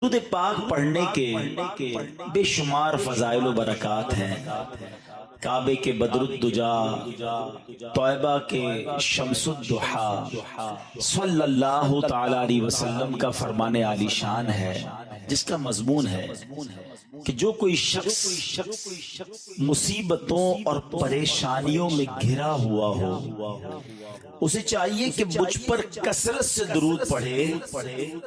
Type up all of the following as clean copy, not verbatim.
درود پاک پڑھنے کے بے شمار فضائل و برکات ہیں۔ کعبے کے بدر الدجا، طیبہ کے شمس الضحی، صلی اللہ تعالی علیہ وسلم کا فرمان عالی شان ہے، جس کا مضمون ہے کہ جو کوئی شخص مصیبتوں اور پریشانیوں میں گھرا ہوا ہو، اسے چاہیے کہ مجھ پر کثرت سے درود پڑھے،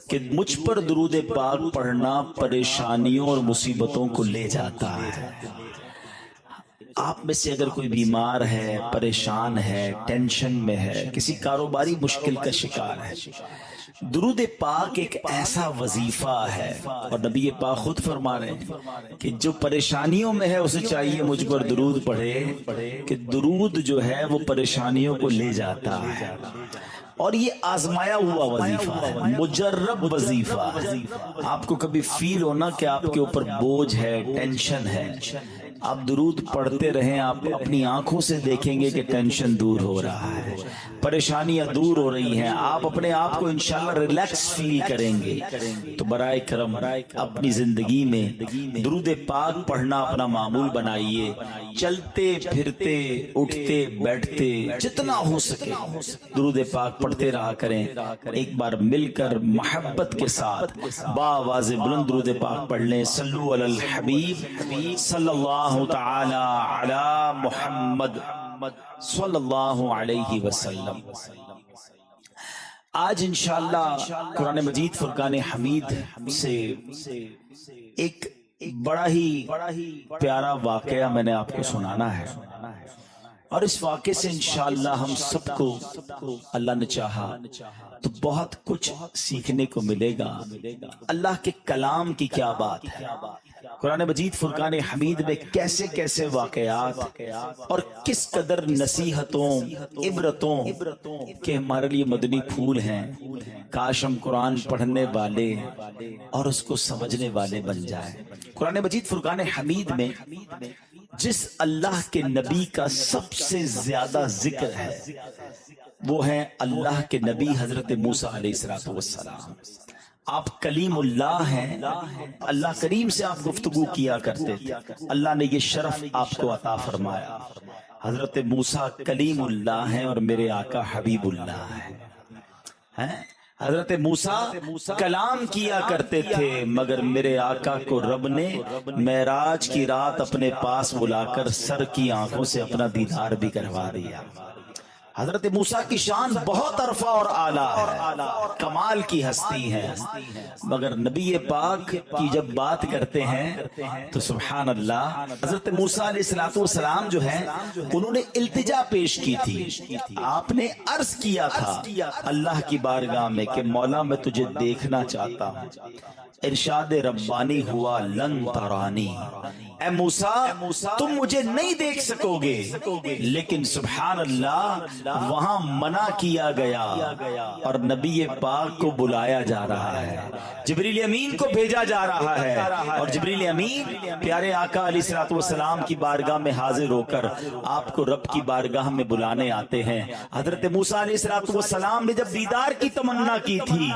کہ مجھ پر درود پاک پڑھنا پریشانیوں اور مصیبتوں کو لے جاتا ہے۔ آپ میں سے اگر کوئی بیمار ہے، پریشان ہے، ٹینشن میں ہے، کسی کاروباری مشکل کا شکار ہے، درود پاک ایک ایسا وظیفہ ہے، اور نبی پاک خود فرما رہے ہیں کہ جو پریشانیوں میں ہے اسے چاہیے مجھ پر درود پڑھے، کہ درود جو ہے وہ پریشانیوں کو لے جاتا ہے۔ اور یہ آزمایا ہوا وظیفہ ہے، مجرب وظیفہ۔ آپ کو کبھی فیل ہونا کہ آپ کے اوپر بوجھ ہے، ٹینشن ہے، آپ درود پڑھتے رہیں، آپ اپنی آنکھوں سے دیکھیں گے کہ ٹینشن دور ہو رہا ہے، پریشانیاں دور ہو رہی ہیں، آپ اپنے آپ کو انشاءاللہ ریلیکس فیل کریں گے۔ تو برائے کرم اپنی زندگی میں درود پاک پڑھنا اپنا معمول بنائیے۔ چلتے پھرتے اٹھتے بیٹھتے جتنا ہو سکے درود پاک پڑھتے رہا کریں۔ ایک بار مل کر محبت کے ساتھ باواز بلند درود پاک پڑھ لیں۔ صلو علی الحبیب صلی اللہ تعالی علی محمد صلی اللہ علیہ وسلم۔ آج انشاءاللہ قرآن مجید فرقان حمید سے ایک بڑا ہی پیارا واقعہ میں نے آپ کو سنانا ہے، اور اس واقعے سے انشاءاللہ ہم سب کو اللہ نے چاہا تو بہت کچھ سیکھنے کو ملے گا۔ اللہ کے کلام کی کیا بات ہے، قرآن مجید فرقان حمید میں کیسے کیسے واقعات اور کس قدر نصیحتوں، عبرتوں کے ہمارے لیے مدنی پھول ہیں۔ کاش ہم قرآن پڑھنے والے اور اس کو سمجھنے والے بن جائیں۔ قرآن مجید فرقان حمید میں جس اللہ کے نبی کا سب سے زیادہ ذکر ہے وہ ہے اللہ کے نبی حضرت موسیٰ علیہ السلام۔ آپ کلیم اللہ ہیں، اللہ کریم سے آپ گفتگو کیا کرتے تھے، اللہ نے یہ شرف آپ کو عطا فرمایا۔ حضرت موسیٰ کلیم اللہ ہیں اور میرے آقا حبیب اللہ ہیں۔ حضرت موسیٰ کلام کیا کرتے تھے، مگر میرے آقا کو رب نے معراج کی رات اپنے پاس بلا کر سر کی آنکھوں سے اپنا دیدار بھی کروا دیا۔ حضرت موسیٰ کی شان بہت عرفہ اور اعلیٰ ہے، کمال کی ہستی ہے، مگر نبی پاک کی جب بات کرتے ہیں تو سبحان اللہ، حضرت موسیٰ علیہ السلام جو ہیں انہوں نے التجا پیش کی تھی۔ آپ نے عرض کیا تھا اللہ کی بارگاہ میں کہ مولا میں تجھے دیکھنا چاہتا ہوں۔ ارشاد ربانی ہوا لن ترانی، اے موسیٰ تم مجھے نہیں دیکھ سکو گے، لیکن سبحان اللہ وہاں منع کیا گیا اور نبی پاک کو بلایا جا رہا ہے، جبریل امین کو بھیجا جا رہا ہے، اور جبریل امین پیارے آقا علیہ السلام کی بارگاہ میں حاضر ہو کر آپ کو رب کی بارگاہ میں بلانے آتے ہیں۔ حضرت موسیٰ علیہ السلام نے جب دیدار کی تمنا کی تھی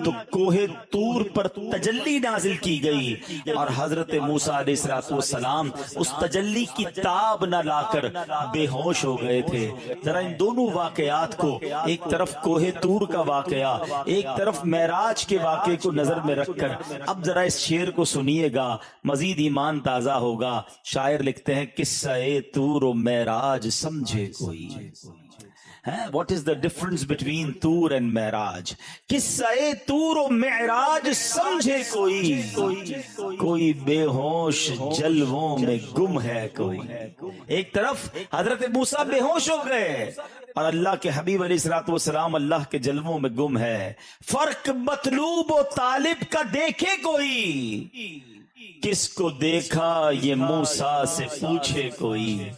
تو کوہ طور پر تجلی نازل کی گئی، اور حضرت موسیٰ علیہ السلام اس تجلی کی تاب نہ لا کر بے ہوش ہو گئے تھے۔ ذرا ان دونوں واقعات کو، ایک طرف کوہ طور کا واقعہ، ایک طرف معراج کے واقعے کو نظر میں رکھ کر اب ذرا اس شعر کو سنیے گا، مزید ایمان تازہ ہوگا۔ شاعر لکھتے ہیں قصہ طور و معراج سمجھے کوئی، What is the difference between طور and معراج؟ قصہ طور و معراج سمجھے کوئی بے ہوش جلووں میں گم ہے کوئی۔ ایک طرف حضرت موسیٰ بے ہوش ہو گئے اور اللہ کے حبیب علیہ السلام اللہ کے جلووں میں گم ہے۔ فرق مطلوب و طالب کا دیکھے کوئی، کس کو دیکھا یہ موسیٰ سے پوچھے کوئی،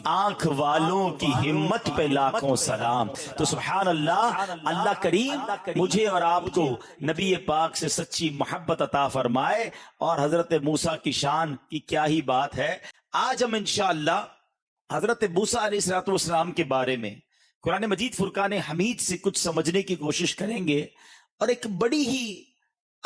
آنکھ والوں کی ہمت پہ لاکھوں سلام۔ تو سبحان اللہ، اللہ کریم مجھے اور آپ کو نبی پاک سے سچی محبت عطا فرمائے، اور حضرت موسیٰ کی شان کی کیا ہی بات ہے۔ آج ہم انشاءاللہ حضرت موسیٰ علیہ السلام کے بارے میں قرآن مجید فرقان حمید سے کچھ سمجھنے کی کوشش کریں گے، اور ایک بڑی ہی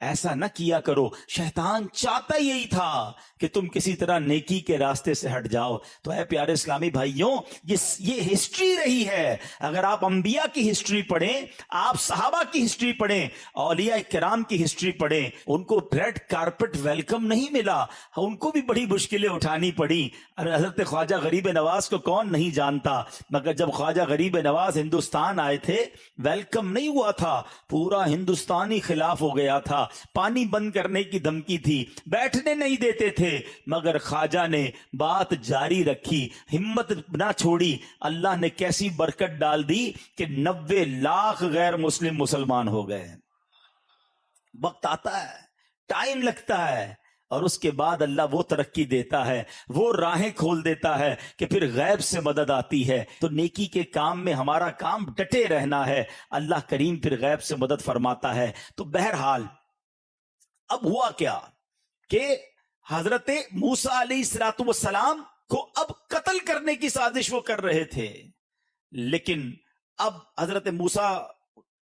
ایسا نہ کیا کرو. شیطان چاہتا یہی تھا کہ تم کسی طرح نیکی کے راستے سے ہٹ جاؤ. تو اے پیارے اسلامی بھائیوں، یہ ہسٹری رہی ہے. اگر آپ انبیاء کی ہسٹری پڑھیں، آپ صحابہ کی ہسٹری پڑھیں، اولیاء کرام کی ہسٹری پڑھیں، ان کو ریڈ کارپٹ ویلکم نہیں ملا، ان کو بھی بڑی مشکلیں اٹھانی پڑی. حضرت خواجہ غریب نواز کو کون نہیں جانتا، مگر جب خواجہ غریب نواز ہندوستان آئے تھے ویلکم نہیں ہوا تھا، پورا ہندوستانی خلاف ہو گیا تھا، پانی بند کرنے کی دھمکی تھی، بیٹھنے نہیں دیتے تھے، مگر خواجہ نے بات جاری رکھی، ہمت نہ چھوڑی. اللہ نے کیسی برکت ڈال دی کہ 90 لاکھ غیر مسلم مسلمان ہو گئے. وقت آتا ہے، ٹائم لگتا ہے، اور اس کے بعد اللہ وہ ترقی دیتا ہے، وہ راہیں کھول دیتا ہے کہ پھر غیب سے مدد آتی ہے. تو نیکی کے کام میں ہمارا کام ڈٹے رہنا ہے، اللہ کریم پھر غیب سے مدد فرماتا ہے. تو بہرحال اب ہوا کیا کہ حضرت موسیٰ علیہ السلام کو اب قتل کرنے کی سازش وہ کر رہے تھے، لیکن اب حضرت موسیٰ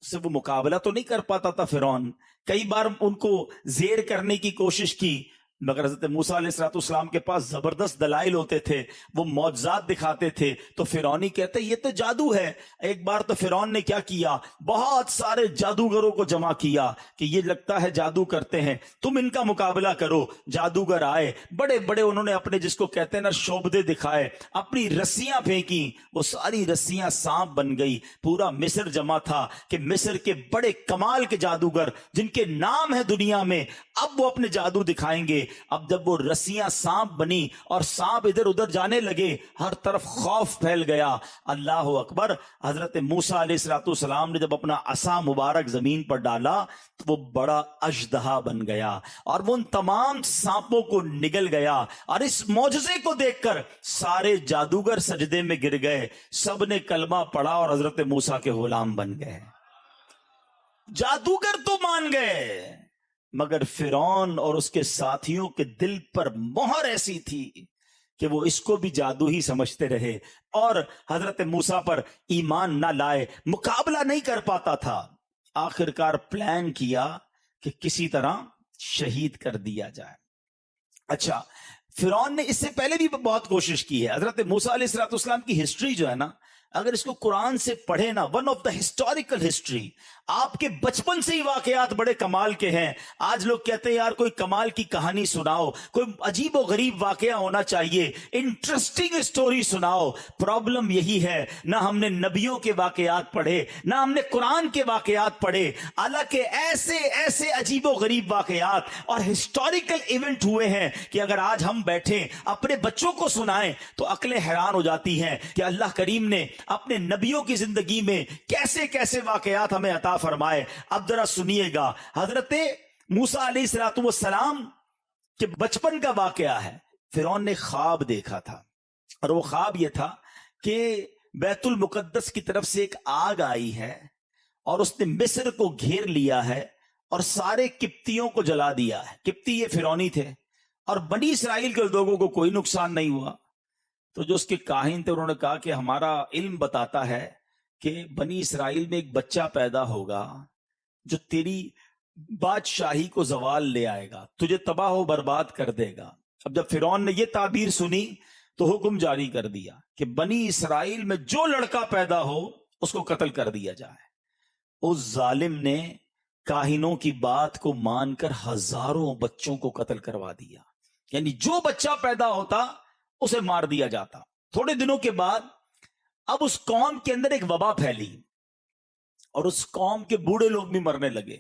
سے وہ مقابلہ تو نہیں کر پاتا تھا. فرعون کئی بار ان کو زیر کرنے کی کوشش کی، مگر حضرت موسیٰ علیہ السلام کے پاس زبردست دلائل ہوتے تھے، وہ معجزات دکھاتے تھے. تو فرعونی کہتے یہ تو جادو ہے. ایک بار تو فرعون نے کیا کیا، بہت سارے جادوگروں کو جمع کیا کہ یہ لگتا ہے جادو کرتے ہیں، تم ان کا مقابلہ کرو. جادوگر آئے، بڑے بڑے انہوں نے اپنے جس کو کہتے ہیں نا شعبدے دکھائے، اپنی رسیاں پھینکی، وہ ساری رسیاں سانپ بن گئی. پورا مصر جمع تھا کہ مصر کے بڑے کمال کے جادوگر جن کے نام ہے دنیا میں، اب وہ اپنے جادو دکھائیں گے. اب جب وہ رسیاں سانپ بنی اور سانپ ادھر ادھر جانے لگے، ہر طرف خوف پھیل گیا. اللہ اکبر. حضرت موسیٰ علیہ السلام نے جب اپنا عصا مبارک زمین پر ڈالا تو وہ بڑا اژدہا بن گیا اور وہ ان تمام سانپوں کو نگل گیا. اور اس معجزے کو دیکھ کر سارے جادوگر سجدے میں گر گئے، سب نے کلمہ پڑھا اور حضرت موسیٰ کے غلام بن گئے. جادوگر تو مان گئے، مگر فرعون اور اس کے ساتھیوں کے دل پر مہر ایسی تھی کہ وہ اس کو بھی جادو ہی سمجھتے رہے اور حضرت موسیٰ پر ایمان نہ لائے، مقابلہ نہیں کر پاتا تھا. آخرکار پلان کیا کہ کسی طرح شہید کر دیا جائے. اچھا، فرعون نے اس سے پہلے بھی بہت کوشش کی ہے. حضرت موسیٰ علیہ السلام کی ہسٹری جو ہے نا، اگر اس کو قرآن سے پڑھے نا، one of the historical history, آپ کے بچپن سے ہی واقعات بڑے کمال کے ہیں. آج لوگ کہتے ہیں یار کوئی کمال کی کہانی سناؤ، کوئی عجیب و غریب واقعہ ہونا چاہیے، انٹرسٹنگ سٹوری سناؤ. پرابلم یہی ہے، نہ ہم نے نبیوں کے واقعات پڑھے، نہ ہم نے قرآن کے واقعات پڑھے. حالانکہ ایسے ایسے عجیب و غریب واقعات اور ہسٹوریکل ایونٹ ہوئے ہیں کہ اگر آج ہم بیٹھیں اپنے بچوں کو سنائیں تو عقلیں حیران ہو جاتی ہیں کہ اللہ کریم نے اپنے نبیوں کی زندگی میں کیسے کیسے واقعات ہمیں عطا فرمائے. اب ذرا سنیے گا، حضرت موسیٰ علیہ السلام کے بچپن کا واقعہ ہے. فرعون نے خواب دیکھا تھا اور وہ خواب یہ تھا کہ بیت المقدس کی طرف سے ایک آگ آئی ہے اور اس نے مصر کو گھیر لیا ہے اور سارے قبطیوں کو جلا دیا ہے. قبطی یہ فرعونی تھے اور بنی اسرائیل کے لوگوں کو کوئی نقصان نہیں ہوا. تو جو اس کے کاہن تھے انہوں نے کہا کہ ہمارا علم بتاتا ہے کہ بنی اسرائیل میں ایک بچہ پیدا ہوگا جو تیری بادشاہی کو زوال لے آئے گا، تجھے تباہ و برباد کر دے گا. اب جب فرعون نے یہ تعبیر سنی تو حکم جاری کر دیا کہ بنی اسرائیل میں جو لڑکا پیدا ہو اس کو قتل کر دیا جائے. اس ظالم نے کاہنوں کی بات کو مان کر ہزاروں بچوں کو قتل کروا دیا. یعنی جو بچہ پیدا ہوتا اسے مار دیا جاتا. تھوڑے دنوں کے بعد اب اس قوم کے اندر ایک وبا پھیلی اور اس قوم کے بوڑھے لوگ بھی مرنے لگے.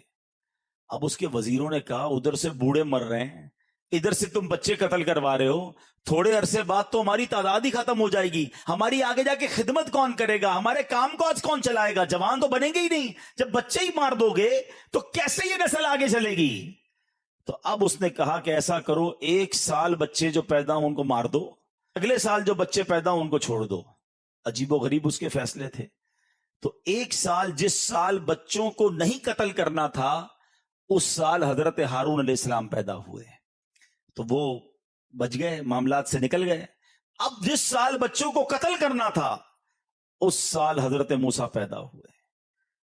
اب اس کے وزیروں نے کہا ادھر سے بوڑھے مر رہے ہیں، ادھر سے تم بچے قتل کروا رہے ہو، تھوڑے عرصے بعد تو ہماری تعداد ہی ختم ہو جائے گی، ہماری آگے جا کے خدمت کون کرے گا، ہمارے کام کو آج کون چلائے گا، جوان تو بنیں گے ہی نہیں. جب بچے ہی مار دو گے تو کیسے یہ نسل آگے چلے گی. تو اب اس نے کہا کہ ایسا کرو، 1 سال بچے جو پیدا ہوں ان کو مار دو، اگلے سال جو بچے پیدا ہوں ان کو چھوڑ دو. عجیب و غریب اس کے فیصلے تھے. تو 1 سال، جس سال بچوں کو نہیں قتل کرنا تھا اس سال حضرت ہارون علیہ السلام پیدا ہوئے تو وہ بچ گئے، معاملات سے نکل گئے. اب جس سال بچوں کو قتل کرنا تھا اس سال حضرت موسیٰ پیدا ہوئے.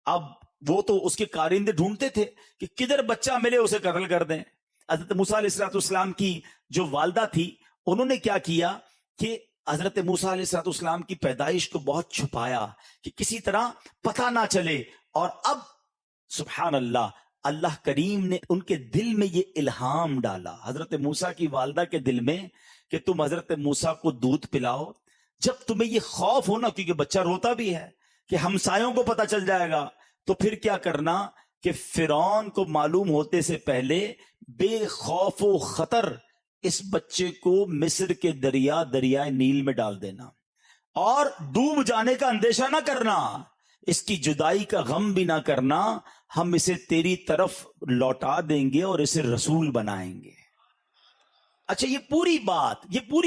اب وہ تو اس کے کارندے ڈھونڈتے تھے کہ کدھر بچہ ملے اسے قتل کر دیں. حضرت موسیٰ علیہ السلام کی جو والدہ تھی انہوں نے کیا کیا کہ حضرت موسیٰ علیہ السلام کی پیدائش کو بہت چھپایا کہ کسی طرح پتہ نہ چلے. اور اب سبحان اللہ, اللہ کریم نے ان کے دل میں یہ الہام ڈالا, حضرت موسیٰ کی والدہ کے دل میں, کہ تم حضرت موسیٰ کو دودھ پلاؤ. جب تمہیں یہ خوف ہو نا, کیونکہ بچہ روتا بھی ہے کہ ہمسایوں کو پتہ چل جائے گا, تو پھر کیا کرنا کہ فرعون کو معلوم ہوتے سے پہلے بے خوف و خطر اس بچے کو مصر کے دریائے نیل میں ڈال دینا, اور ڈوب جانے کا اندیشہ نہ کرنا, اس کی جدائی کا غم بھی نہ کرنا, ہم اسے تیری طرف لوٹا دیں گے اور اسے رسول بنائیں گے. اچھا, یہ پوری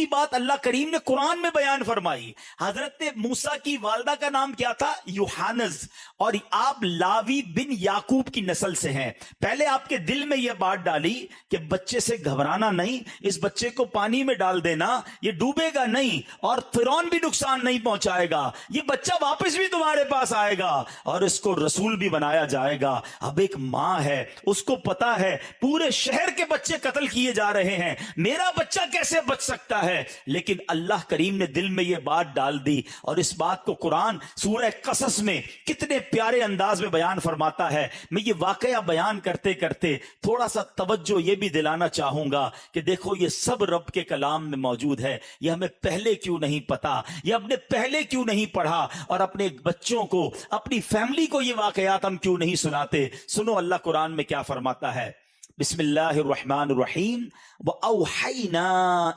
بات اللہ کریم نے قرآن میں بیان فرمائی. حضرت موسیٰ کی والدہ کا نام کیا تھا؟ یوحانز, اور آپ لاوی بن یعقوب کی نسل سے ہیں. پہلے آپ کے دل میں یہ بات ڈالی کہ بچے سے گھبرانا نہیں, اس بچے کو پانی میں ڈال دینا, یہ ڈوبے گا نہیں اور فرعون بھی نقصان نہیں پہنچائے گا, یہ بچہ واپس بھی تمہارے پاس آئے گا اور اس کو رسول بھی بنایا جائے گا. اب ایک ماں ہے, اس کو پتا ہے پورے شہر کے بچے قتل کیے جا رہے ہیں, میرا بچہ کیسے بچ سکتا ہے؟ لیکن اللہ کریم نے دل میں یہ بات ڈال دی, اور اس بات کو قرآن سورہ قصص میں کتنے پیارے انداز میں بیان فرماتا ہے. میں یہ واقعہ بیان کرتے کرتے تھوڑا سا توجہ یہ بھی دلانا چاہوں گا کہ دیکھو یہ سب رب کے کلام میں موجود ہے, یہ ہمیں پہلے کیوں نہیں پتا, یہ ہم نے پہلے کیوں نہیں پڑھا, اور اپنے بچوں کو, اپنی فیملی کو یہ واقعات ہم کیوں نہیں سناتے. سنو اللہ قرآن میں کیا فرماتا ہے. بسم اللہ الرحمن الرحیم. وَأَوْحَيْنَا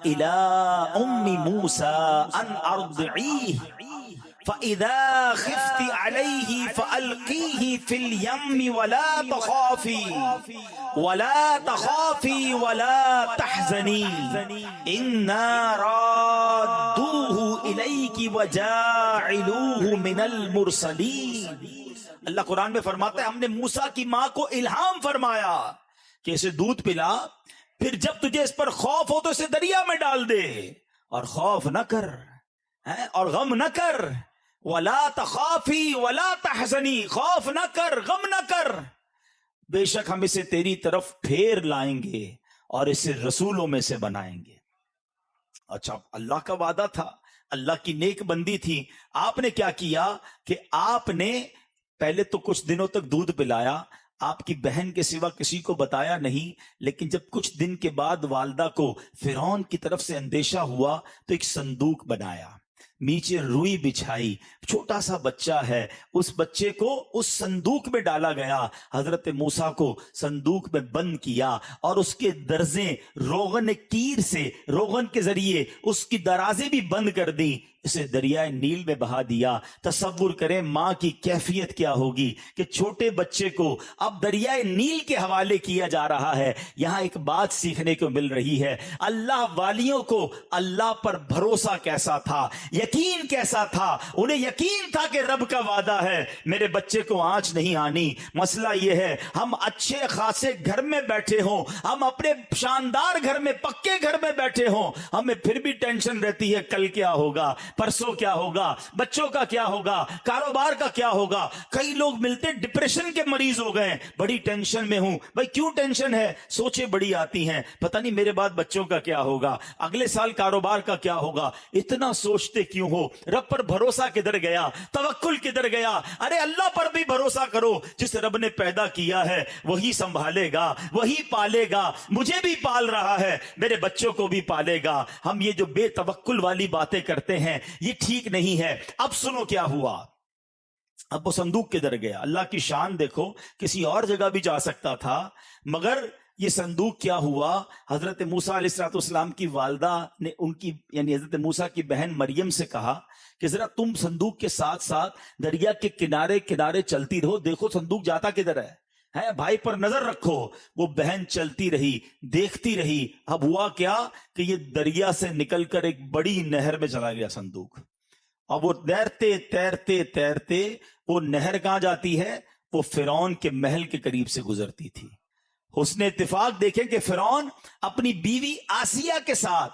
إِلَىٰ أُمِّ مُوسَىٰ أَنْ أَرْضِعِيهِ فَإِذَا خِفْتِ عَلَيْهِ فَأَلْقِيهِ فِي الْيَمِّ وَلَا تَخَافِي وَلَا تَحْزَنِي إِنَّا رَادُّوهُ إِلَيْكِ وَجَاعِلُوهُ مِنَ الْمُرْسَلِينَ. اللہ قرآن میں فرماتا ہے ہم نے موسیٰ کی ماں کو الہام فرمایا کہ اسے دودھ پلا, پھر جب تجھے اس پر خوف ہو تو اسے دریا میں ڈال دے, اور خوف نہ کر اور غم نہ کر. وَلَا تَخَافِي وَلَا تَحْزَنِي, خوف نہ کر, غم نہ کر, بے شک ہم اسے تیری طرف پھیر لائیں گے اور اسے رسولوں میں سے بنائیں گے. اچھا, اللہ کا وعدہ تھا, اللہ کی نیک بندی تھی. آپ نے کیا کیا کہ آپ نے پہلے تو کچھ دنوں تک دودھ پلایا, آپ کی بہن کے سوا کسی کو بتایا نہیں, لیکن جب کچھ دن کے بعد والدہ کو فرعون کی طرف سے اندیشہ ہوا تو ایک صندوق بنایا, نیچے روئی بچھائی, چھوٹا سا بچہ ہے, اس بچے کو اس صندوق میں ڈالا گیا. حضرت موسیٰ کو صندوق میں بند کیا اور اس کے درزیں روغن کیر سے, روغن کے ذریعے اس کی درازیں بھی بند کر دی, اسے دریائے نیل میں بہا دیا. تصور کریں ماں کی کیفیت کیا ہوگی کہ چھوٹے بچے کو اب دریائے نیل کے حوالے کیا جا رہا ہے. یہاں ایک بات سیکھنے کو مل رہی ہے, اللہ والیوں کو اللہ پر بھروسہ کیسا تھا, یقین کیسا تھا. انہیں یقین تھا کہ رب کا وعدہ ہے میرے بچے کو آنچ نہیں آنی. مسئلہ یہ ہے ہم اچھے خاصے گھر میں بیٹھے ہوں, ہم اپنے شاندار گھر میں, پکے گھر میں بیٹھے ہوں, ہمیں پھر بھی ٹینشن رہتی ہے کل کیا ہوگا, پرسوں کیا ہوگا, بچوں کا کیا ہوگا, کاروبار کا کیا ہوگا. کئی لوگ ملتے ڈپریشن کے مریض ہو گئے, بڑی ٹینشن میں ہوں. بھائی کیوں ٹینشن ہے؟ سوچیں بڑی آتی ہیں, پتہ نہیں میرے بعد بچوں کا کیا ہوگا, اگلے سال کاروبار کا کیا ہوگا. اتنا سوچتے کیوں ہو؟ رب پر بھروسہ کدھر گیا, توکل کدھر گیا؟ ارے اللہ پر بھی بھروسہ کرو, جس رب نے پیدا کیا ہے وہی سنبھالے گا, وہی پالے گا. مجھے بھی پال رہا ہے, میرے بچوں کو بھی پالے گا. ہم یہ جو بے توکل والی باتیں کرتے ہیں یہ ٹھیک نہیں ہے. اب سنو کیا ہوا. اب وہ صندوق کدھر گیا؟ اللہ کی شان دیکھو, کسی اور جگہ بھی جا سکتا تھا, مگر یہ صندوق کیا ہوا؟ حضرت موسیٰ علیہ السلام کی والدہ نے ان کی یعنی حضرت موسیٰ کی بہن مریم سے کہا کہ ذرا تم صندوق کے ساتھ ساتھ دریا کے کنارے کنارے چلتی رہو, دیکھو صندوق جاتا کدھر ہے, بھائی پر نظر رکھو. وہ بہن چلتی رہی, دیکھتی رہی. اب ہوا کیا کہ یہ دریا سے نکل کر ایک بڑی نہر میں چلا گیا صندوق. اب وہ تیرتے تیرتے تیرتے وہ نہر کہاں جاتی ہے؟ وہ فرعون کے محل کے قریب سے گزرتی تھی. حسن اتفاق دیکھیں کہ فرعون اپنی بیوی آسیہ کے ساتھ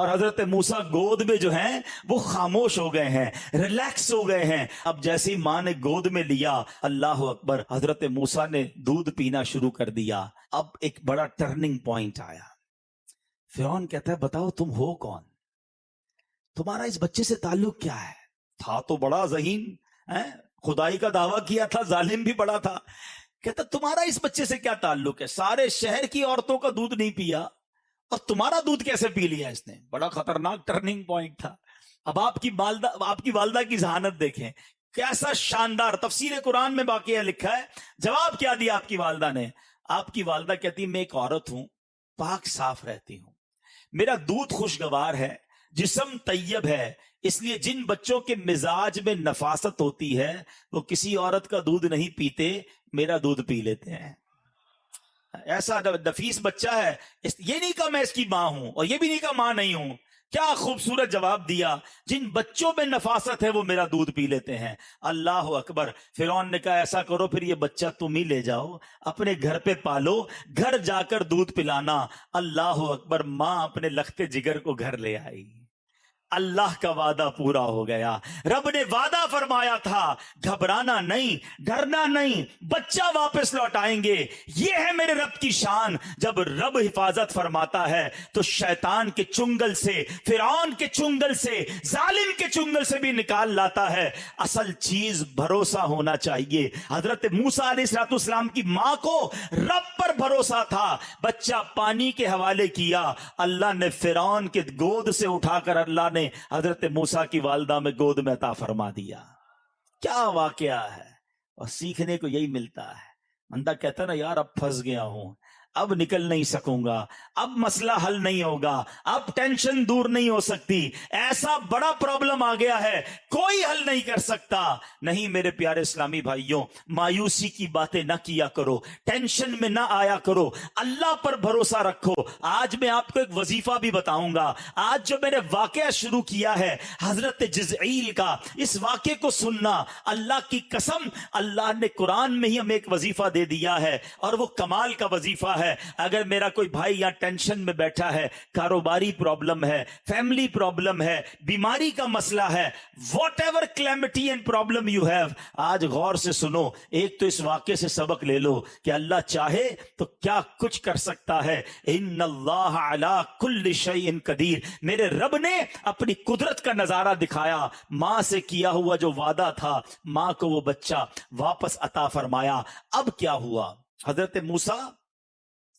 اور حضرت موسیٰ گود میں جو ہیں وہ خاموش ہو گئے ہیں، ریلیکس ہو گئے ہیں۔ اب جیسی ماں نے گود میں لیا، اللہ اکبر، حضرت موسیٰ نے دودھ پینا شروع کر دیا۔ اب ایک بڑا ٹرننگ پوائنٹ آیا۔ فرعون کہتا ہے بتاؤ تم ہو کون، تمہارا اس بچے سے تعلق کیا ہے؟ تھا تو بڑا ذہین، خدائی کا دعویٰ کیا تھا، ظالم بھی بڑا تھا۔ کہتا تمہارا اس بچے سے کیا تعلق ہے؟ سارے شہر کی عورتوں کا دودھ نہیں پیا اور تمہارا دودھ کیسے پی لیا اس نے؟ بڑا خطرناک ٹرننگ پوائنٹ تھا۔ اب آپ کی والدہ کی ذہانت دیکھیں، کیسا شاندار تفسیر قرآن میں واقعہ لکھا ہے۔ جواب کیا دیا آپ کی والدہ نے؟ آپ کی والدہ کہتی میں ایک عورت ہوں، پاک صاف رہتی ہوں، میرا دودھ خوشگوار ہے، جسم طیب ہے، اس لیے جن بچوں کے مزاج میں نفاست ہوتی ہے وہ کسی عورت کا دودھ نہیں پیتے، میرا دودھ پی لیتے ہیں۔ ایسا نفیس بچہ ہے، یہ نہیں کہا میں اس کی ماں ہوں اور یہ بھی نہیں کہا ماں نہیں ہوں۔ کیا خوبصورت جواب دیا، جن بچوں میں نفاست ہے وہ میرا دودھ پی لیتے ہیں۔ اللہ اکبر۔ فرعون نے کہا ایسا کرو پھر یہ بچہ تم ہی لے جاؤ، اپنے گھر پہ پالو، گھر جا کر دودھ پلانا۔ اللہ اکبر۔ ماں اپنے لخت جگر کو گھر لے آئی۔ اللہ کا وعدہ پورا ہو گیا۔ رب نے وعدہ فرمایا تھا گھبرانا نہیں، ڈرنا نہیں، بچہ واپس لوٹائیں گے۔ یہ ہے میرے رب کی شان۔ جب رب حفاظت فرماتا ہے تو شیطان کے چنگل سے، فرعون کے چنگل سے، ظالم کے چنگل سے بھی نکال لاتا ہے۔ اصل چیز بھروسہ ہونا چاہیے۔ حضرت موسیٰ علیہ السلام کی ماں کو رب پر بھروسہ تھا۔ بچہ پانی کے حوالے کیا، اللہ نے فرعون کے گود سے اٹھا کر اللہ نے حضرت موسیٰ کی والدہ میں گود میں عطا فرما دیا۔ کیا واقعہ ہے، اور سیکھنے کو یہی ملتا ہے۔ بندہ کہتا ہے نا یار اب پھنس گیا ہوں، اب نکل نہیں سکوں گا، اب مسئلہ حل نہیں ہوگا، اب ٹینشن دور نہیں ہو سکتی، ایسا بڑا پرابلم آ گیا ہے کوئی حل نہیں کر سکتا۔ نہیں میرے پیارے اسلامی بھائیوں، مایوسی کی باتیں نہ کیا کرو، ٹینشن میں نہ آیا کرو، اللہ پر بھروسہ رکھو۔ آج میں آپ کو ایک وظیفہ بھی بتاؤں گا۔ آج جو میں نے واقعہ شروع کیا ہے حضرت جزعیل کا، اس واقعے کو سننا، اللہ کی قسم اللہ نے قرآن میں ہی ہمیں ایک وظیفہ دے دیا ہے، اور وہ کمال کا وظیفہ ہے۔ اگر میرا کوئی بھائی یہاں ٹینشن میں بیٹھا ہے، کاروباری پرابلم ہے، فیملی پرابلم ہے، بیماری کا مسئلہ ہے، what ever calamity and problem you have, آج غور سے سنو۔ ایک تو اس واقعے سے سبق لے لو کہ اللہ چاہے تو کیا کچھ کر سکتا ہے۔ ان اللہ علی کل شیء قدیر۔ میرے رب نے اپنی قدرت کا نظارہ دکھایا۔ ماں سے کیا ہوا جو وعدہ تھا، ماں کو وہ بچہ واپس عطا فرمایا۔ اب کیا ہوا؟ حضرت موسیٰ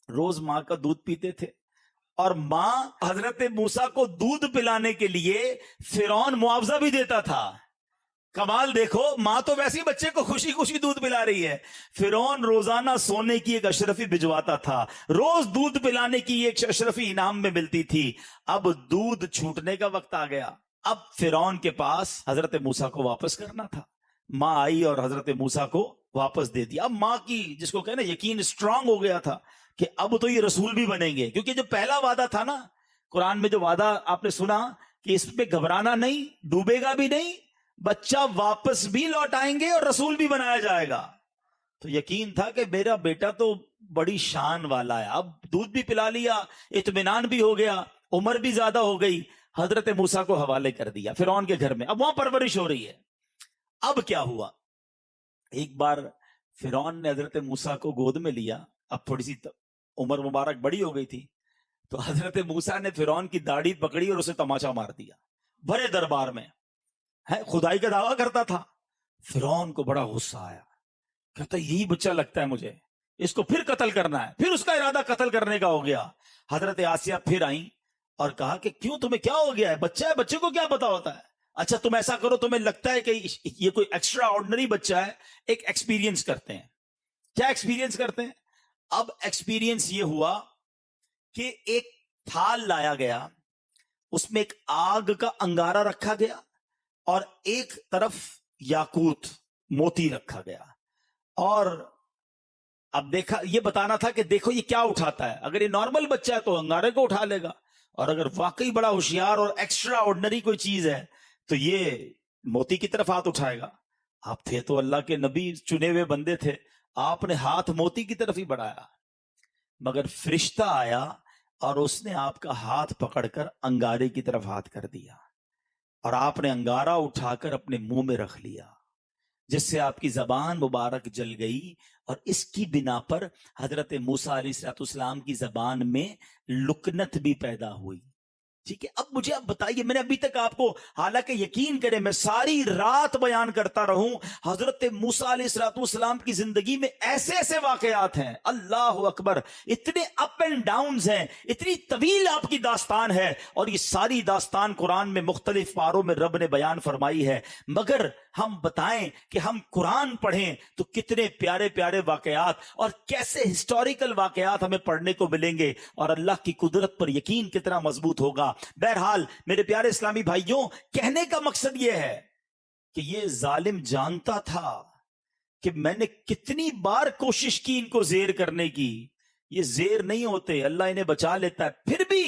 روز ماں کا دودھ پیتے تھے، اور ماں حضرت موسیٰ کو دودھ پلانے کے لیے فرعون معاوضہ بھی دیتا تھا۔ کمال دیکھو، ماں تو ویسے ہی بچے کو خوشی خوشی دودھ پلا رہی ہے، فرعون روزانہ سونے کی ایک اشرفی بھجواتا تھا، روز دودھ پلانے کی ایک اشرفی انعام میں ملتی تھی۔ اب دودھ چھوٹنے کا وقت آ گیا، اب فرعون کے پاس حضرت موسیٰ کو واپس کرنا تھا۔ ماں آئی اور حضرت موسیٰ کو واپس دے دیا۔ اب ماں کی جس کو کہنا یقین اسٹرانگ ہو گیا تھا کہ اب تو یہ رسول بھی بنیں گے، کیونکہ جو پہلا وعدہ تھا نا قرآن میں، جو وعدہ آپ نے سنا کہ اس پہ گھبرانا نہیں، ڈوبے گا بھی نہیں، بچہ واپس بھی لوٹائیں گے اور رسول بھی بنایا جائے گا، تو یقین تھا کہ میرا بیٹا تو بڑی شان والا ہے۔ اب دودھ بھی پلا لیا، اطمینان بھی ہو گیا، عمر بھی زیادہ ہو گئی، حضرت موسیٰ کو حوالے کر دیا فرعون کے گھر میں۔ اب وہاں پرورش ہو رہی ہے۔ اب کیا ہوا؟ ایک بار فرعون نے حضرت موسیٰ کو گود میں لیا، اب تھوڑی سی عمر مبارک بڑی ہو گئی تھی، تو حضرت موسیٰ نے فرعون کی داڑھی پکڑی اور اسے تماچا مار دیا بڑے دربار میں۔ خدائی کا دعویٰ کرتا تھا۔ فرعون کو بڑا غصہ آیا، کہتا یہی بچہ لگتا ہے مجھے، اس کو پھر قتل کرنا ہے۔ پھر اس کا ارادہ قتل کرنے کا ہو گیا۔ حضرت آسیہ پھر آئیں اور کہا کہ کیوں، تمہیں کیا ہو گیا ہے؟ بچہ ہے، بچے کو کیا پتا ہوتا ہے؟ اچھا تم ایسا کرو، تمہیں لگتا ہے کہ یہ کوئی ایکسٹرا آرڈنری بچہ ہے، ایک ایکسپیرینس کرتے ہیں۔ کیا ایکسپیرینس کرتے ہیں؟ اب ایکسپیرینس یہ ہوا کہ ایک تھال لایا گیا، اس میں ایک آگ کا انگارہ رکھا گیا، اور ایک طرف یاقوت موتی رکھا گیا، اور اب دیکھا، یہ بتانا تھا کہ دیکھو یہ کیا اٹھاتا ہے۔ اگر یہ نارمل بچہ ہے تو انگارے کو اٹھا لے گا، اور اگر واقعی بڑا ہوشیار اور ایکسٹرا آرڈنری کوئی چیز ہے تو یہ موتی کی طرف ہاتھ اٹھائے گا۔ آپ تھے تو اللہ کے نبی، چنے ہوئے بندے تھے، آپ نے ہاتھ موتی کی طرف ہی بڑھایا، مگر فرشتہ آیا اور اس نے آپ کا ہاتھ پکڑ کر انگارے کی طرف ہاتھ کر دیا، اور آپ نے انگارہ اٹھا کر اپنے منہ میں رکھ لیا، جس سے آپ کی زبان مبارک جل گئی، اور اس کی بنا پر حضرت موسیٰ علیہ السلام کی زبان میں لکنت بھی پیدا ہوئی۔ ٹھیک ہے، اب مجھے آپ بتائیے، میں نے ابھی تک آپ کو، حالانکہ یقین کریں میں ساری رات بیان کرتا رہوں، حضرت موسیٰ علیہ السلام کی زندگی میں ایسے ایسے واقعات ہیں، اللہ اکبر، اتنے اپ اینڈ ڈاؤنز ہیں، اتنی طویل آپ کی داستان ہے، اور یہ ساری داستان قرآن میں مختلف پاروں میں رب نے بیان فرمائی ہے، مگر ہم بتائیں کہ ہم قرآن پڑھیں تو کتنے پیارے پیارے واقعات اور کیسے ہسٹوریکل واقعات ہمیں پڑھنے کو ملیں گے، اور اللہ کی قدرت پر یقین کتنا مضبوط ہوگا۔ بہرحال میرے پیارے اسلامی بھائیوں، کہنے کا مقصد یہ ہے کہ یہ ظالم جانتا تھا کہ میں نے کتنی بار کوشش کی ان کو زیر کرنے کی، یہ زیر نہیں ہوتے، اللہ انہیں بچا لیتا ہے، پھر بھی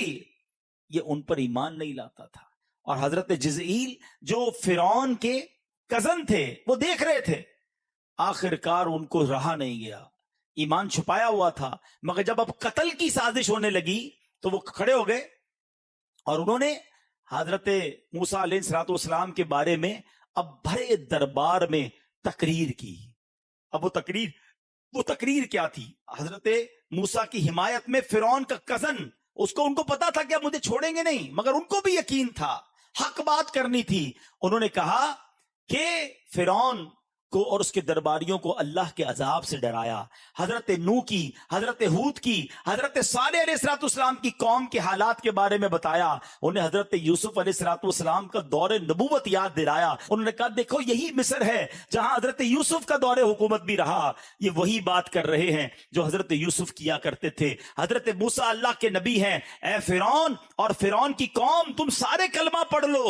یہ ان پر ایمان نہیں لاتا تھا۔ اور حضرت جزئیل جو فرعون کے کزن تھے وہ دیکھ رہے تھے، آخر کار ان کو رہا نہیں گیا، ایمان چھپایا ہوا تھا، مگر جب اب قتل کی سازش ہونے لگی تو وہ کھڑے ہو گئے، اور انہوں نے حضرت موسیٰ علیہ السلام کے بارے میں اب بڑے دربار میں تقریر کی۔ اب وہ تقریر کیا تھی؟ حضرت موسیٰ کی حمایت میں فرعون کا کزن، ان کو پتا تھا کہ اب مجھے چھوڑیں گے نہیں، مگر ان کو بھی یقین تھا، حق بات کرنی تھی۔ انہوں نے کہا کہ فرعون کو اور اس کے درباریوں کو اللہ کے عذاب سے ڈرایا، حضرت نوح کی، حضرت ہود کی، حضرت صالح علیہ السلام کی قوم کے حالات کے بارے میں بتایا، انہیں حضرت یوسف علیہ السلام کا دور نبوت یاد دلایا۔ انہوں نے کہا دیکھو یہی مصر ہے جہاں حضرت یوسف کا دور حکومت بھی رہا، یہ وہی بات کر رہے ہیں جو حضرت یوسف کیا کرتے تھے۔ حضرت موسیٰ اللہ کے نبی ہیں، اے فرعون اور فرعون کی قوم، تم سارے کلمہ پڑھ لو،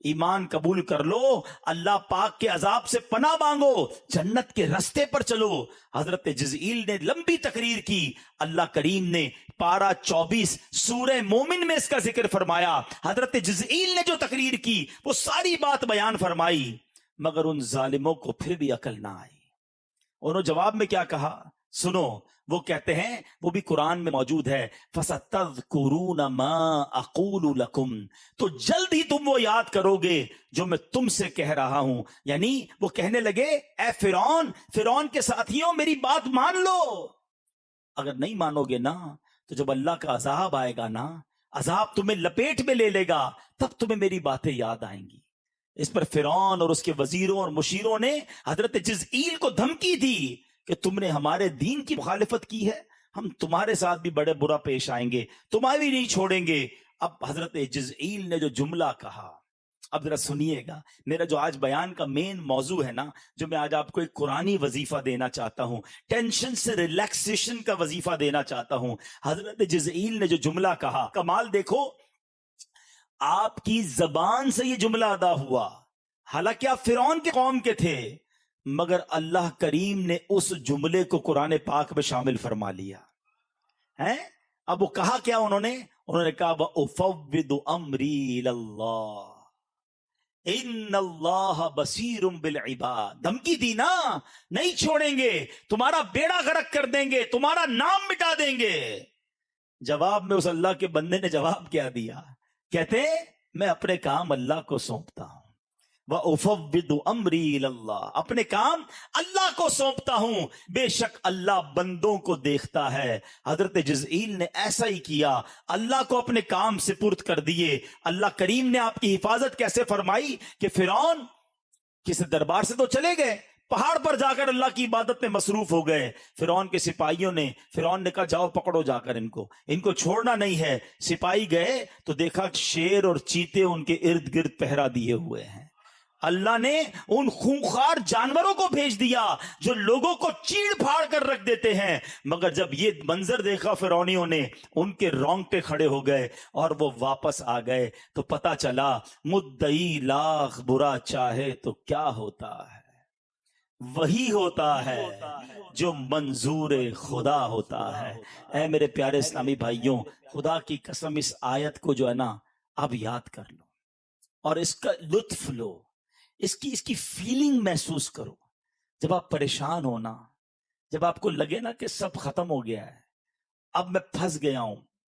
ایمان قبول کر لو، اللہ پاک کے عذاب سے پناہ مانگو، جنت کے رستے پر چلو۔ حضرت جزئیل نے لمبی تقریر کی، اللہ کریم نے پارہ 24 سورہ مومن میں اس کا ذکر فرمایا۔ حضرت جزئیل نے جو تقریر کی وہ ساری بات بیان فرمائی، مگر ان ظالموں کو پھر بھی عقل نہ آئی۔ انہوں نے جواب میں کیا کہا سنو، وہ کہتے ہیں، وہ بھی قرآن میں موجود ہے، فَسَتَذْكُرُونَ مَا أَقُولُ لَكُمْ، تو جلد ہی تم وہ یاد کرو گے جو میں تم سے کہہ رہا ہوں۔ یعنی وہ کہنے لگے اے فرعون کے ساتھیوں، میری بات مان لو، اگر نہیں مانو گے نا تو جب اللہ کا عذاب آئے گا نا، عذاب تمہیں لپیٹ میں لے لے گا، تب تمہیں میری باتیں یاد آئیں گی۔ اس پر فرعون اور اس کے وزیروں اور مشیروں نے حضرت جزئیل کو دھمکی دی کہ تم نے ہمارے دین کی مخالفت کی ہے، ہم تمہارے ساتھ بھی بڑے برا پیش آئیں گے، تمہیں بھی نہیں چھوڑیں گے۔ اب حضرت جزئیل نے جو جملہ کہا، اب ذرا سنیے گا، میرا جو آج بیان کا مین موضوع ہے نا، جو میں آج آپ کو ایک قرآنی وظیفہ دینا چاہتا ہوں، ٹینشن سے ریلیکسیشن کا وظیفہ دینا چاہتا ہوں۔ حضرت جزئیل نے جو جملہ کہا، کمال دیکھو، آپ کی زبان سے یہ جملہ ادا ہوا، حالانکہ آپ فرعون کے قوم کے تھے، مگر اللہ کریم نے اس جملے کو قرآن پاک میں شامل فرما لیا ہے۔ اب وہ کہا کیا انہوں نے کہا وَأُفَوِّضُ أَمْرِي إِلَى اللَّهِ إِنَّ اللَّهَ بَصِيرٌ بِالْعِبَادِ، دھمکی دی نا، نہیں چھوڑیں گے، تمہارا بیڑا غرق کر دیں گے، تمہارا نام مٹا دیں گے۔ جواب میں اس اللہ کے بندے نے جواب کیا دیا، کہتے میں اپنے کام اللہ کو سونپتا ہوں، وَأُفَوِّضُ أَمْرِي إِلَى اللَّهِ، اپنے کام اللہ کو سونپتا ہوں، بے شک اللہ بندوں کو دیکھتا ہے۔ حضرت جزئیل نے ایسا ہی کیا، اللہ کو اپنے کام سپرد کر دیے۔ اللہ کریم نے آپ کی حفاظت کیسے فرمائی کہ فرعون کسی دربار سے تو چلے گئے، پہاڑ پر جا کر اللہ کی عبادت میں مصروف ہو گئے۔ فرعون کے سپاہیوں نے، فرعون نے کہا جاؤ پکڑو جا کر ان کو چھوڑنا نہیں ہے۔ سپاہی گئے تو دیکھا شیر اور چیتے ان کے ارد گرد پہرا دیے ہوئے ہیں۔ اللہ نے ان خونخوار جانوروں کو بھیج دیا جو لوگوں کو چیڑ پھاڑ کر رکھ دیتے ہیں، مگر جب یہ منظر دیکھا فرعونیوں نے، ان کے رونگٹے کھڑے ہو گئے اور وہ واپس آ گئے۔ تو پتا چلا مدعی لاکھ برا چاہے تو کیا ہوتا ہے، وہی ہوتا ہے جو منظور خدا ہوتا ہے۔ اے میرے پیارے اسلامی بھائیوں، خدا کی قسم اس آیت کو جو ہے نا اب یاد کر لو اور اس کا لطف لو، اس کی فیلنگ محسوس کرو۔ جب آپ پریشان ہو نا، جب آپ کو لگے نا کہ سب ختم ہو گیا ہے، اب میں پھنس گیا ہوں،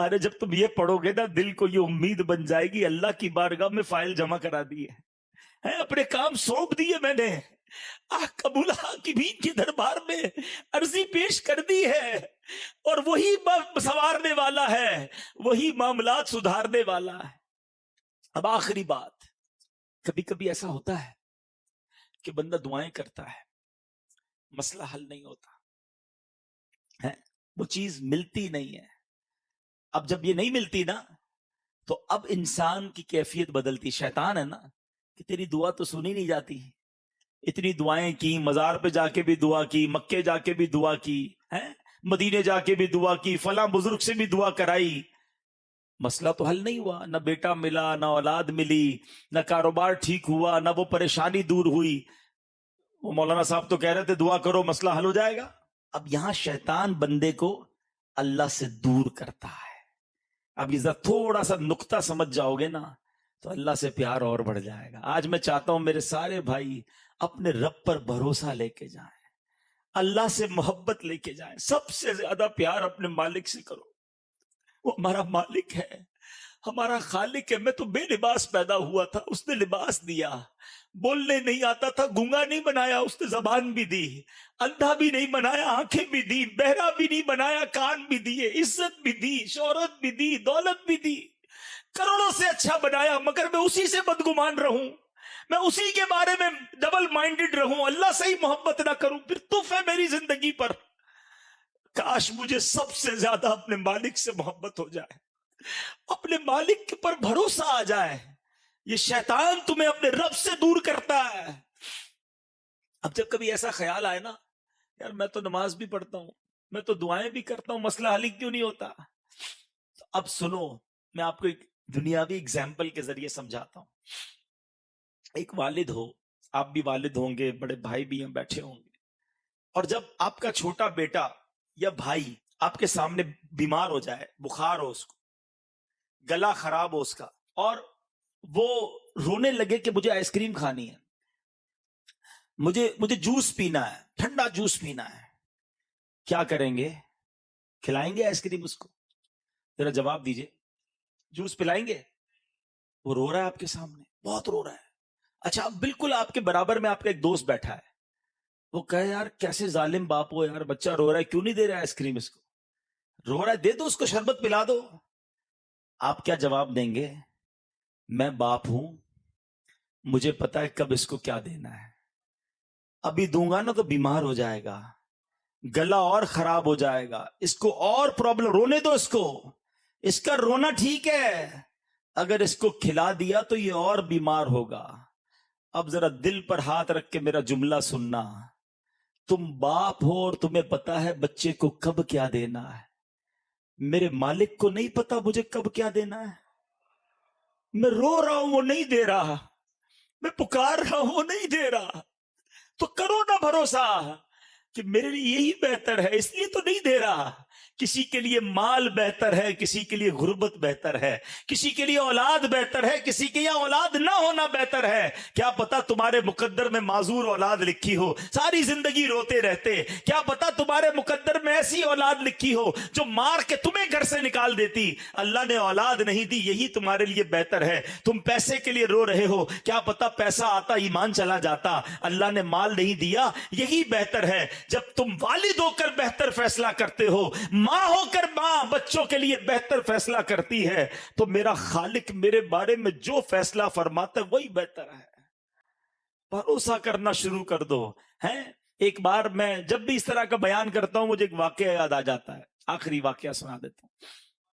ارے جب تم یہ پڑھو گے نا دل کو یہ امید بن جائے گی اللہ کی بارگاہ میں فائل جمع کرا دی ہے، اپنے کام سونپ دیے میں نے، قبول حاکمین کے دربار میں عرضی پیش کر دی ہے، اور وہی سنوارنے والا ہے، وہی معاملات سدھارنے والا ہے۔ اب آخری بات، کبھی کبھی ایسا ہوتا ہے کہ بندہ دعائیں کرتا ہے، مسئلہ حل نہیں ہوتا ہے، وہ چیز ملتی نہیں ہے۔ اب جب یہ نہیں ملتی نا تو اب انسان کی کیفیت بدلتی، شیطان ہے نا کہ تیری دعا تو سنی نہیں جاتی، اتنی دعائیں کی، مزار پہ جا کے بھی دعا کی، مکے جا کے بھی دعا کی ہے، مدینے جا کے بھی دعا کی، فلاں بزرگ سے بھی دعا کرائی، مسئلہ تو حل نہیں ہوا، نہ بیٹا ملا، نہ اولاد ملی، نہ کاروبار ٹھیک ہوا، نہ وہ پریشانی دور ہوئی۔ وہ مولانا صاحب تو کہہ رہے تھے دعا کرو مسئلہ حل ہو جائے گا۔ اب یہاں شیطان بندے کو اللہ سے دور کرتا ہے۔ اب یہ ذرا تھوڑا سا نقطہ سمجھ جاؤ گے نا تو اللہ سے پیار اور بڑھ جائے گا۔ آج میں چاہتا ہوں میرے سارے بھائی اپنے رب پر بھروسہ لے کے جائیں، اللہ سے محبت لے کے جائیں، سب سے زیادہ پیار اپنے مالک سے کرو۔ وہ ہمارا مالک ہے، ہمارا خالق ہے۔ میں تو بے لباس پیدا ہوا تھا، اس نے لباس دیا، بولنے نہیں آتا تھا، گونگا نہیں بنایا، اس نے زبان بھی دی، اندھا بھی نہیں بنایا، آنکھیں بھی دی، بہرا بھی نہیں بنایا، کان بھی دیے، عزت بھی دی، شہرت بھی دی، دولت بھی دی، کروڑوں سے اچھا بنایا، مگر میں اسی سے بدگمان رہوں، میں اسی کے بارے میں ڈبل مائنڈڈ رہوں، اللہ سے ہی محبت نہ کروں، پھر تف ہے میری زندگی پر۔ کاش مجھے سب سے زیادہ اپنے مالک سے محبت ہو جائے، اپنے مالک پر بھروسہ آ جائے۔ یہ شیطان تمہیں اپنے رب سے دور کرتا ہے۔ اب جب کبھی ایسا خیال آئے نا، یار میں تو نماز بھی پڑھتا ہوں، میں تو دعائیں بھی کرتا ہوں، مسئلہ حل کیوں نہیں ہوتا؟ تو اب سنو، میں آپ کو ایک دنیاوی اگزامپل کے ذریعے سمجھاتا ہوں۔ ایک والد ہو، آپ بھی والد ہوں گے، بڑے بھائی بھی ہیں بیٹھے ہوں گے، اور جب آپ کا چھوٹا بیٹا یا بھائی آپ کے سامنے بیمار ہو جائے، بخار ہو، اس کو گلا خراب ہو اس کا، اور وہ رونے لگے کہ مجھے آئس کریم کھانی ہے، مجھے جوس پینا ہے، ٹھنڈا جوس پینا ہے، کیا کریں گے؟ کھلائیں گے آئس کریم اس کو؟ ذرا جواب دیجئے، جوس پلائیں گے؟ وہ رو رہا ہے آپ کے سامنے، بہت رو رہا ہے۔ اچھا، بالکل آپ کے برابر میں آپ کا ایک دوست بیٹھا ہے، وہ کہے یار کیسے ظالم باپ ہو یار، بچہ رو رہا ہے کیوں نہیں دے رہا آئس کریم اس کو؟ رو رہا ہے دے دو اس کو، شربت پلا دو۔ آپ کیا جواب دیں گے؟ میں باپ ہوں، مجھے پتا ہے کب اس کو کیا دینا ہے، ابھی دوں گا نا تو بیمار ہو جائے گا، گلا اور خراب ہو جائے گا، اس کو اور پرابلم، رونے دو اس کو، اس کا رونا ٹھیک ہے، اگر اس کو کھلا دیا تو یہ اور بیمار ہوگا۔ اب ذرا دل پر ہاتھ رکھ کے میرا جملہ سننا، تم باپ ہو اور تمہیں پتا ہے بچے کو کب کیا دینا ہے، میرے مالک کو نہیں پتا مجھے کب کیا دینا ہے؟ میں رو رہا ہوں وہ نہیں دے رہا، میں پکار رہا ہوں وہ نہیں دے رہا، تو کرو نا بھروسہ کہ میرے لیے یہی بہتر ہے، اس لیے تو نہیں دے رہا۔ کسی کے لیے مال بہتر ہے، کسی کے لیے غربت بہتر ہے، کسی کے لیے اولاد بہتر ہے، کسی کے لیے اولاد نہ ہونا بہتر ہے۔ کیا پتا تمہارے مقدر میں معذور اولاد لکھی ہو، ساری زندگی روتے رہتے، کیا پتا تمہارے مقدر میں ایسی اولاد لکھی ہو جو مار کے تمہیں گھر سے نکال دیتی۔ اللہ نے اولاد نہیں دی، یہی تمہارے لیے بہتر ہے۔ تم پیسے کے لیے رو رہے ہو، کیا پتا پیسہ آتا ایمان چلا جاتا۔ اللہ نے مال نہیں دیا، یہی بہتر ہے۔ جب تم والد ہو کر بہتر فیصلہ کرتے ہو، ماں ہو کر ماں بچوں کے لیے بہتر فیصلہ کرتی ہے، تو میرا خالق میرے بارے میں جو فیصلہ فرماتا ہے وہی بہتر ہے۔ بھروسہ کرنا شروع کر دو۔ ہیں ایک بار میں جب بھی اس طرح کا بیان کرتا ہوں مجھے ایک واقعہ یاد آ جاتا ہے، آخری واقعہ سنا دیتا ہوں۔